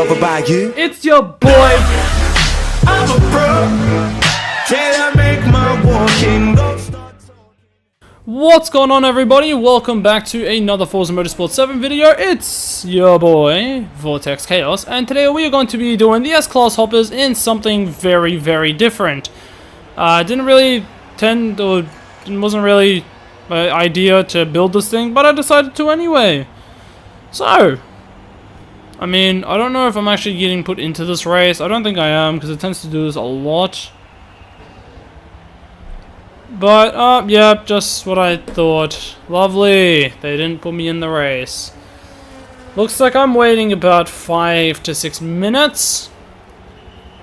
discovered by you. It's your boy. I'm a pro. Can I make my walking go? What's going on, everybody? Welcome back to another Forza Motorsport 7 video. It's your boy, Vortex Chaos, and today we are going to be doing the S-Class hoppers in something very, very different. Didn't really tend, or wasn't really my idea to build this thing, but I decided to anyway. So, I mean, I don't know if I'm actually getting put into this race. I don't think I am, because it tends to do this a lot. But, yeah, just what I thought. Lovely. They didn't put me in the race. Looks like I'm waiting about 5 to 6 minutes.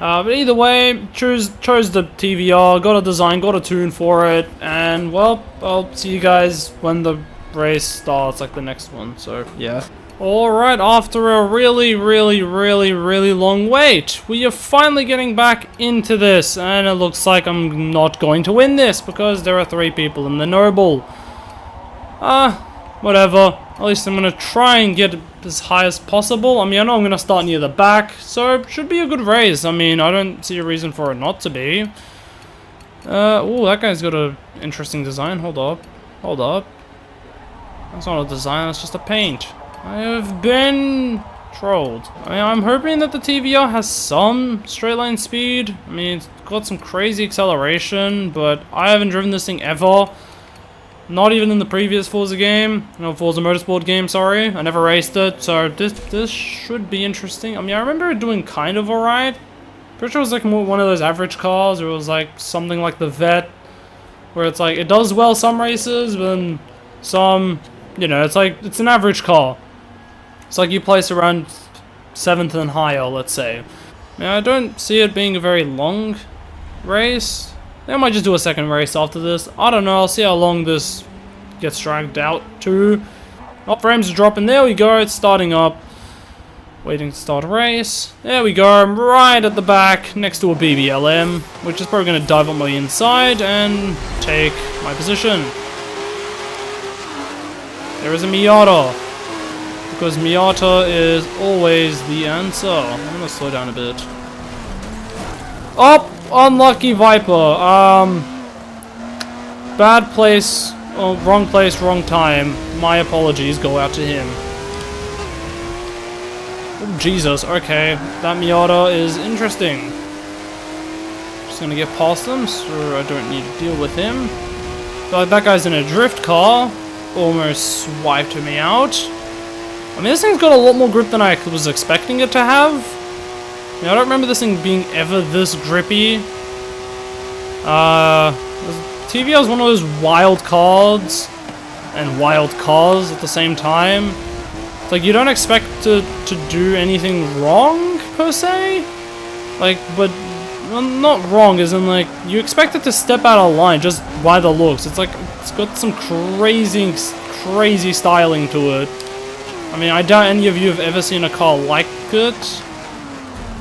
But either way, chose the TVR, got a design, got a tune for it, and, well, I'll see you guys when the race starts, like the next one, so, yeah. Alright, after a really long wait, we are finally getting back into this, and it looks like I'm not going to win this, because there are 3 people in the Noble. Whatever. At least I'm gonna try and get as high as possible. I mean, I know I'm gonna start near the back, so it should be a good race. I mean, I don't see a reason for it not to be. Oh, that guy's got an interesting design. Hold up. That's not a design, that's just a paint. I have been trolled. I'm hoping that the TVR has some straight line speed. I mean, it's got some crazy acceleration, but I haven't driven this thing ever. Not even in the previous Forza game. No, Forza Motorsport game, sorry. I never raced it, so this should be interesting. I mean, I remember it doing kind of alright. Pretty sure it was like one of those average cars, or it was like something like the Vet, where it's like, it does well some races, but then some, you know, it's like, it's an average car. It's like you place around 7th and higher, let's say. Now, I don't see it being a very long race. I might just do a second race after this. I don't know, I'll see how long this gets dragged out to. Oh, frames are dropping. There we go, it's starting up. Waiting to start a race. There we go, I'm right at the back, next to a BBLM, which is probably going to dive on my inside and take my position. There is a Miata. Because Miata is always the answer. I'm gonna slow down a bit. Oh! Unlucky Viper. Bad place. Oh, wrong place, wrong time. My apologies go out to him. Oh, Jesus. Okay. That Miata is interesting. Just gonna get past him, so I don't need to deal with him. But that guy's in a drift car. Almost swiped me out. I mean, this thing's got a lot more grip than I was expecting it to have. I mean, I don't remember this thing being ever this grippy. TVR is one of those wild cards and wild cars at the same time. It's like, you don't expect to do anything wrong, per se. Like, but, well, not wrong, as in, like, you expect it to step out of line just by the looks. It's like, it's got some crazy styling to it. I mean, I doubt any of you have ever seen a car like it.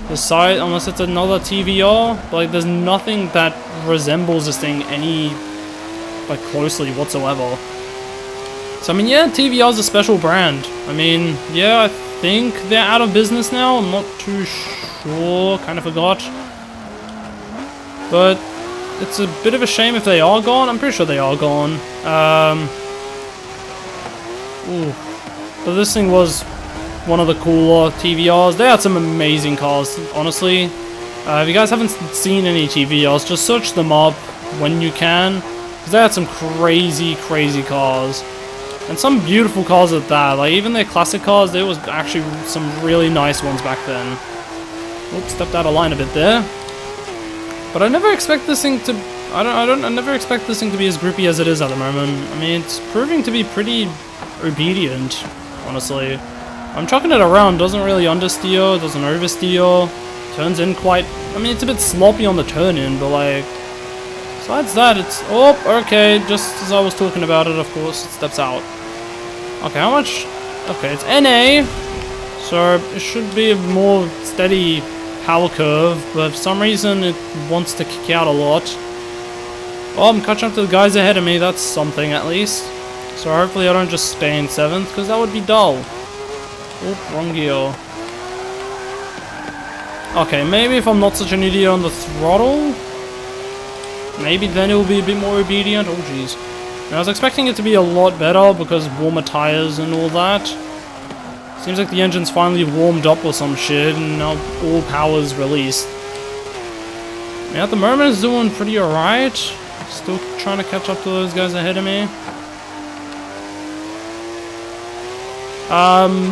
Besides, unless it's another TVR. But, like, there's nothing that resembles this thing any, like, closely whatsoever. So, I mean, yeah, TVR is a special brand. I mean, yeah, I think they're out of business now. I'm not too sure. Kind of forgot. But it's a bit of a shame if they are gone. I'm pretty sure they are gone. Ooh. But this thing was one of the cooler TVRs. They had some amazing cars, honestly. If you guys haven't seen any TVRs, just search them up when you can. Because they had some crazy cars. And some beautiful cars at that. Like, even their classic cars, there was actually some really nice ones back then. Oops, stepped out of line a bit there. But I never expect this thing to... I never expect this thing to be as grippy as it is at the moment. I mean, it's proving to be pretty obedient, honestly. I'm chucking it around, doesn't really understeer, doesn't oversteer, turns in quite, I mean, it's a bit sloppy on the turn in, but like, besides that, it's, oh, okay, just as I was talking about it, of course, it steps out. Okay, how much, okay, it's NA, so it should be a more steady power curve, but for some reason, it wants to kick out a lot. Oh, I'm catching up to the guys ahead of me, that's something at least. So hopefully I don't just stay in 7th, because that would be dull. Oop, wrong gear. Okay, maybe if I'm not such an idiot on the throttle, maybe then it will be a bit more obedient. Oh jeez. I was expecting it to be a lot better because warmer tires and all that. Seems like the engine's finally warmed up or some shit and now all power's released. Yeah, at the moment it's doing pretty alright. Still trying to catch up to those guys ahead of me.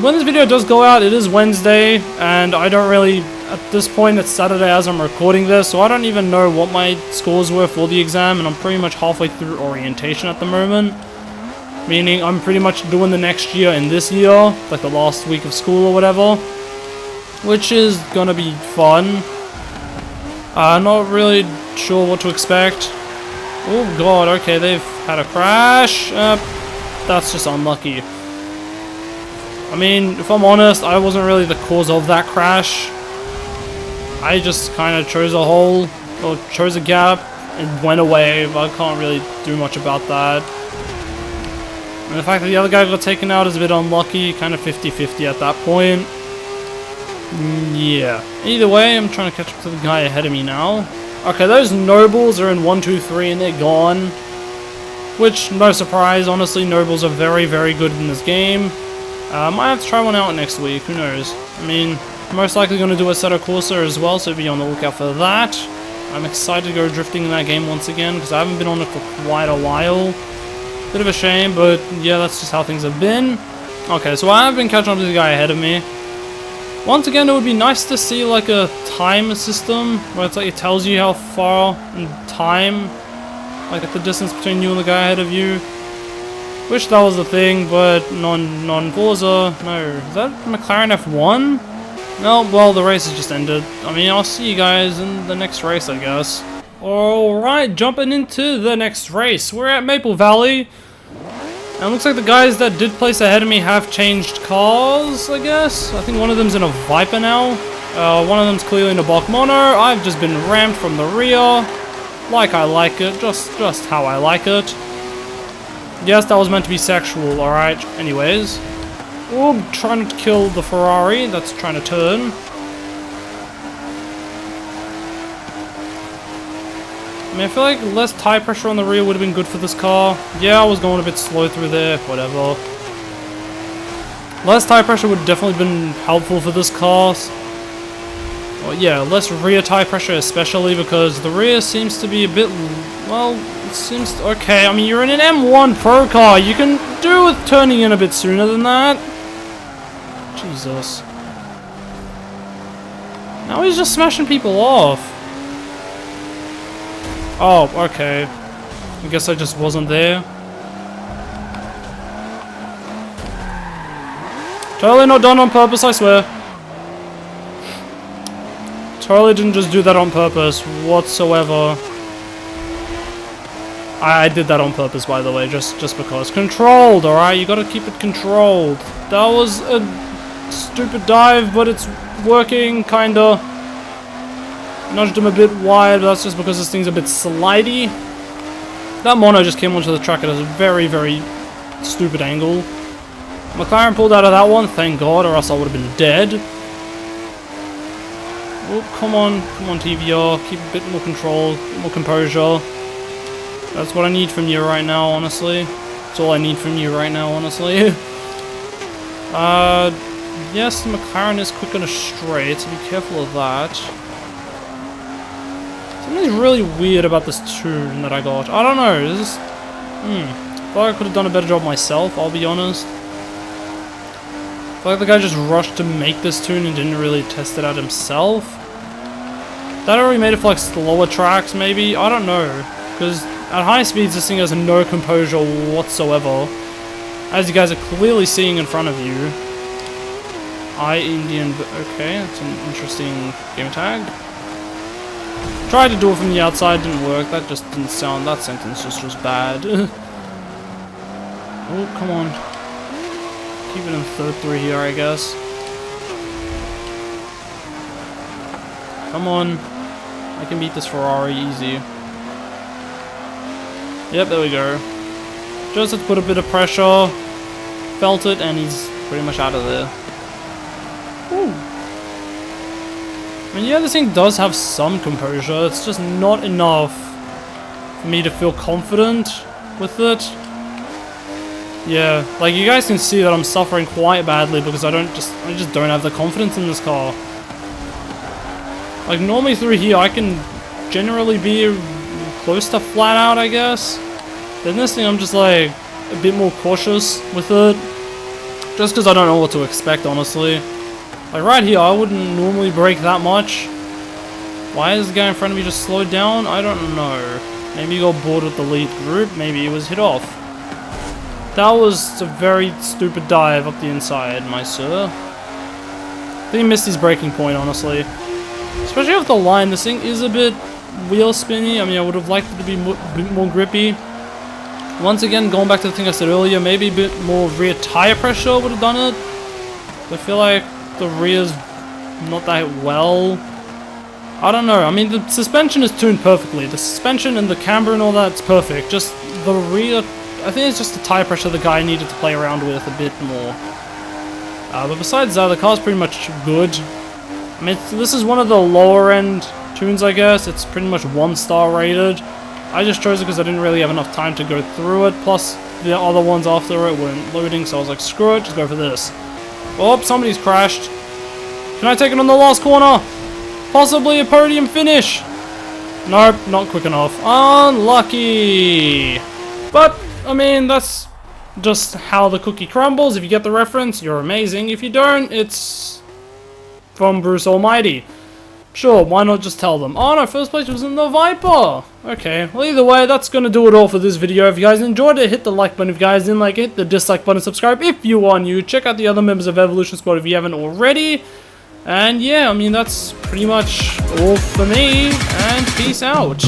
When this video does go out, it is Wednesday, and I don't really, at this point it's Saturday as I'm recording this, so I don't even know what my scores were for the exam, and I'm pretty much halfway through orientation at the moment. Meaning I'm pretty much doing the next year in this year, like the last week of school or whatever. Which is gonna be fun. Not really sure what to expect. Oh god, okay, they've had a crash. That's just unlucky. I mean, if I'm honest, I wasn't really the cause of that crash. I just kind of chose a hole, or chose a gap, and went away, but I can't really do much about that. And the fact that the other guy got taken out is a bit unlucky, kind of 50-50 at that point. Yeah. Either way, I'm trying to catch up to the guy ahead of me now. Okay, those nobles are in 1, 2, 3, and they're gone. Which, no surprise, honestly, nobles are very, very good in this game. Might have to try one out next week, who knows. I mean, most likely going to do a Assetto Corsa as well, so be on the lookout for that. I'm excited to go drifting in that game once again, because I haven't been on it for quite a while. Bit of a shame, but yeah, that's just how things have been. Okay, so I have been catching up to the guy ahead of me. Once again, it would be nice to see like a time system, where it's like it tells you how far in time, like at the distance between you and the guy ahead of you. Wish that was the thing, but non-Forza. No, is that McLaren F1? No, well, the race has just ended. I mean, I'll see you guys in the next race, I guess. Alright, jumping into the next race. We're at Maple Valley. And it looks like the guys that did place ahead of me have changed cars, I guess. I think one of them's in a Viper now. One of them's clearly in a Bach Mono. I've just been rammed from the rear. Like I like it, just how I like it. Yes, that was meant to be sexual, alright. Anyways. Oh, trying to kill the Ferrari that's trying to turn. I mean, I feel like less tire pressure on the rear would have been good for this car. Yeah, I was going a bit slow through there, whatever. Less tire pressure would have definitely been helpful for this car. Well, yeah, less rear tire pressure especially, because the rear seems to be a bit, well, it seems, okay, I mean, you're in an M1 Pro car, you can do with turning in a bit sooner than that. Jesus. Now he's just smashing people off. Oh, okay. I guess I just wasn't there. Totally not done on purpose, I swear. Totally didn't just do that on purpose whatsoever. I did that on purpose, by the way, just because. Controlled, alright? You gotta keep it controlled. That was a stupid dive, but it's working, kinda. Nudged him a bit wide, but that's just because this thing's a bit slidey. That mono just came onto the track at a very, very stupid angle. McLaren pulled out of that one, thank God, or else I would have been dead. Oh, come on TVR, keep a bit more control, more composure. That's what I need from you right now, honestly. That's all I need from you right now, honestly. Yes, the McLaren is quick on a straight, so be careful of that. Something's really weird about this tune that I got. I don't know, this is... I thought I could have done a better job myself, I'll be honest. I feel like the guy just rushed to make this tune and didn't really test it out himself. That already made it for like slower tracks, maybe? I don't know. Because at high speeds, this thing has no composure whatsoever. As you guys are clearly seeing in front of you. Indian... Okay, that's an interesting game tag. Tried to do it from the outside, didn't work. That just didn't sound... That sentence just was bad. Oh, come on. Keep it in third through here, I guess. Come on. I can beat this Ferrari easy. Yep, there we go. Just had to put a bit of pressure. Felt it, and he's pretty much out of there. Woo. I mean, yeah, this thing does have some composure. It's just not enough for me to feel confident with it. Yeah, like you guys can see that I'm suffering quite badly because I just don't have the confidence in this car. Like normally through here I can generally be close to flat out, I guess. Then this thing I'm just like a bit more cautious with it. Just because I don't know what to expect, honestly. Like right here I wouldn't normally brake that much. Why is the guy in front of me just slowed down? I don't know. Maybe he got bored with the lead group, maybe he was hit off. That was a very stupid dive up the inside, my sir. I think he missed his braking point, honestly. Especially off the line, this thing is a bit wheel spinny. I mean, I would have liked it to be a bit more grippy. Once again, going back to the thing I said earlier, maybe a bit more rear tire pressure would have done it. I feel like the rear's not that well. I don't know. I mean, the suspension is tuned perfectly. The suspension and the camber and all that's perfect. Just the rear, I think it's just the tire pressure the guy needed to play around with a bit more. But besides that, the car's pretty much good. I mean, this is one of the lower end tunes, I guess. It's pretty much 1-star rated. I just chose it because I didn't really have enough time to go through it. Plus, the other ones after it weren't loading, so I was like, screw it, just go for this. Oh, somebody's crashed. Can I take it on the last corner? Possibly a podium finish. Nope, not quick enough. Unlucky. But, I mean, that's just how the cookie crumbles. If you get the reference, you're amazing. If you don't, it's from Bruce Almighty. Sure, why not just tell them? Oh no, first place was in the Viper. Okay, well either way, that's gonna do it all for this video. If you guys enjoyed it, hit the like button. If you guys didn't like it, hit the dislike button. Subscribe if you are new. Check out the other members of Evolution Squad if you haven't already. And yeah, I mean, that's pretty much all for me, and peace out.